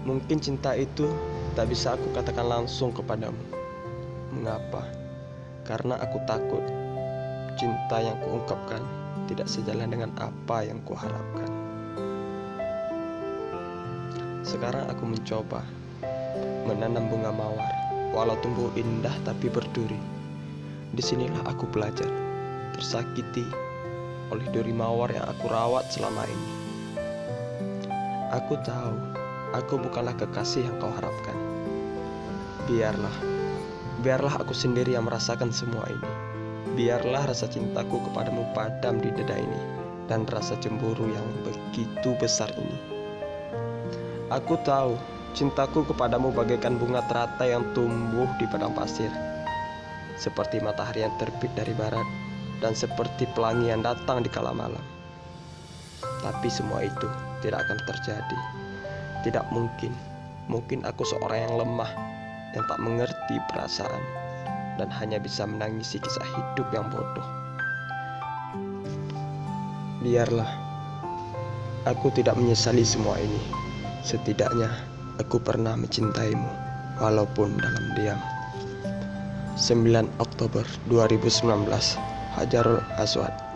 Mungkin cinta itu tak bisa aku katakan langsung kepadamu. Mengapa? Karena aku takut cinta yang kuungkapkan tidak sejalan dengan apa yang kuharapkan. Sekarang aku mencoba menanam bunga mawar, walau tumbuh indah tapi berduri. Disinilah aku belajar tersakiti oleh duri mawar yang aku rawat selama ini. Aku tahu aku bukanlah kekasih yang kau harapkan. Biarlah aku sendiri yang merasakan semua ini. Biarlah rasa cintaku kepadamu padam di dada ini, dan rasa cemburu yang begitu besar ini. Aku tahu cintaku kepadamu bagaikan bunga teratai yang tumbuh di padang pasir, seperti matahari yang terbit dari barat, dan seperti pelangi yang datang di kala malam. Tapi semua itu tidak akan terjadi. Tidak mungkin. Mungkin aku seorang yang lemah, yang tak mengerti perasaan, dan hanya bisa menangisi kisah hidup yang bodoh. Biarlah aku tidak menyesali semua ini. Setidaknya aku pernah mencintaimu, walaupun dalam diam. 9 Oktober 2019, Hajarul Aswad.